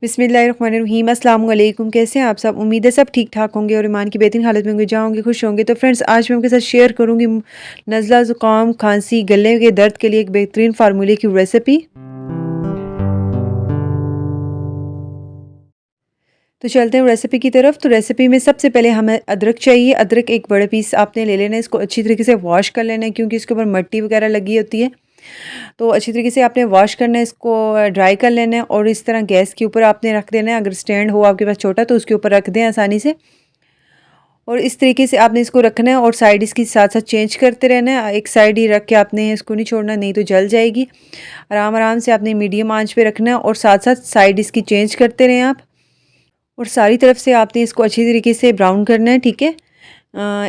बिस्मिल्लाहिर्रहमानिर्रहीम अस्सलाम वालेकुम। कैसे हैं आप सब? उम्मीद है सब ठीक ठाक होंगे और ईमान की बेहतरीन हालत में होंगे, जहाँ होंगे खुश होंगे। तो फ्रेंड्स, आज मैं आपके साथ शेयर करूंगी नज़ला, ज़ुकाम, खांसी, गले के दर्द के लिए एक बेहतरीन फार्मूले की रेसिपी। तो चलते हैं रेसिपी की तरफ। तो रेसिपी में सबसे पहले हमें अदरक चाहिए। अदरक एक बड़े पीस आपने ले लेना है। इसको अच्छी तरीके से वॉश कर लेना है, क्योंकि इसके ऊपर मिट्टी वगैरह लगी होती है। तो अच्छी तरीके से आपने वॉश करना है, इसको ड्राई कर लेना है और इस तरह गैस के ऊपर आपने रख देना है। अगर स्टैंड हो आपके पास छोटा तो उसके ऊपर रख दें आसानी से। और इस तरीके से आपने इसको रखना है और साइड इसकी साथ साथ चेंज करते रहना है। एक साइड ही रख के आपने इसको नहीं छोड़ना, नहीं तो जल जाएगी। आराम आराम से आपने मीडियम आंच पे रखना है और साथ साथ साइड इसकी चेंज करते रहें आप। और सारी तरफ से आपने इसको अच्छी तरीके से ब्राउन करना है, ठीक है।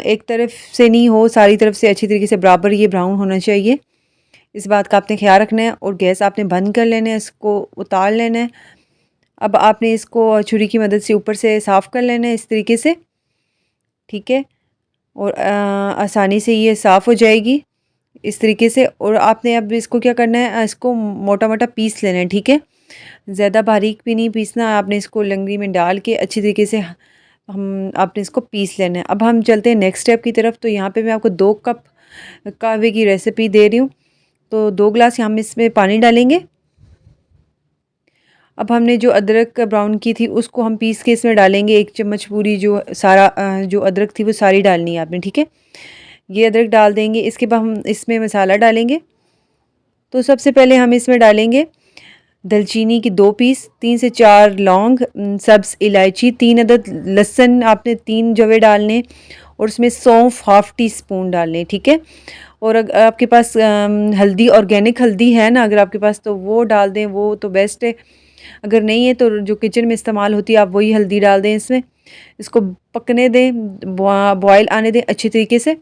एक तरफ से नहीं हो, सारी तरफ से अच्छी तरीके से बराबर ये ब्राउन होना चाहिए। इस बात का आपने ख्याल रखना है। और गैस आपने बंद कर लेना है, इसको उतार लेना है। अब आपने इसको छुरी की मदद से ऊपर से साफ़ कर लेना है इस तरीके से, ठीक है। और आसानी से ये साफ़ हो जाएगी इस तरीके से। और आपने अब इसको क्या करना है, इसको मोटा मोटा पीस लेना है, ठीक है। ज़्यादा बारीक भी नहीं पीसना। आपने इसको लंगड़ी में डाल के अच्छी तरीके से हम आपने इसको पीस लेना है। अब हम चलते हैं नेक्स्ट स्टेप की तरफ। तो यहाँ पे मैं आपको 2 कप कहवे की रेसिपी दे रही हूँ। तो 2 गिलास हम इसमें पानी डालेंगे। अब हमने जो अदरक ब्राउन की थी उसको हम पीस के इसमें डालेंगे। 1 चम्मच पूरी जो सारा जो अदरक थी वो सारी डालनी है आपने, ठीक है। ये अदरक डाल देंगे। इसके बाद हम इसमें मसाला डालेंगे। तो सबसे पहले हम इसमें डालेंगे दालचीनी की 2 पीस, 3 से 4 लौंग, सब्ज़ इलायची, 3 अदद लहसुन आपने 3 जवे डालने और उसमें सौंफ हाफ़ टी स्पून डालने, ठीक है। और अगर आपके पास हल्दी, ऑर्गेनिक हल्दी है ना, अगर आपके पास तो वो डाल दें, वो तो बेस्ट है। अगर नहीं है तो जो किचन में इस्तेमाल होती है आप वही हल्दी डाल दें इसमें। इसको पकने दें, बॉयल आने दें अच्छी तरीके से।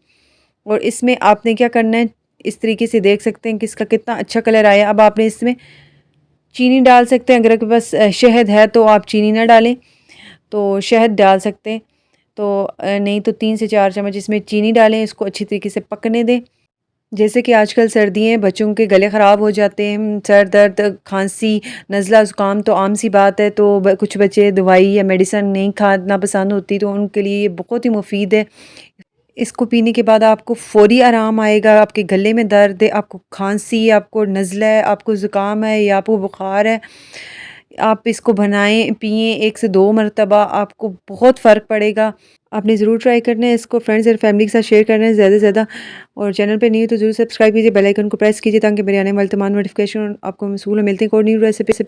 और इसमें आपने क्या करना है, इस तरीके से देख सकते हैं कि इसका कितना अच्छा कलर आया। अब आपने इसमें चीनी डाल सकते हैं। अगर आपके पास शहद है तो आप चीनी ना डालें, तो शहद डाल सकते हैं। तो नहीं तो 3 से 4 चम्मच इसमें चीनी डालें। इसको अच्छी तरीके से पकने दें। जैसे कि आजकल सर्दियाँ हैं, बच्चों के गले ख़राब हो जाते हैं, सर दर्द, खांसी, नज़ला, ज़ुकाम तो आम सी बात है। तो कुछ बच्चे दवाई या मेडिसिन नहीं खाना पसंद होती, तो उनके लिए ये बहुत ही मुफीद है। इसको पीने के बाद आपको फ़ौरी आराम आएगा। आपके गले में दर्द है, आपको खांसी, आपको नज़ला है, आपको ज़ुकाम है या आपको बुखार है, आप इसको बनाएं पिएं 1 से 2 मरतबा, आपको बहुत फ़र्क पड़ेगा। आपने ज़रूर ट्राई करना है इसको। फ्रेंड्स और फैमिली के साथ शेयर करना है ज़्यादा से ज़्यादा। और चैनल पे नहीं हो तो ज़रूर सब्सक्राइब कीजिए, बेल आइकन को प्रेस कीजिए, ताकि मेरे आने वाले तमाम नोटिफिकेशन आपको मौसूल हो। मिलते हैं एक और न्यू रेसिपी से।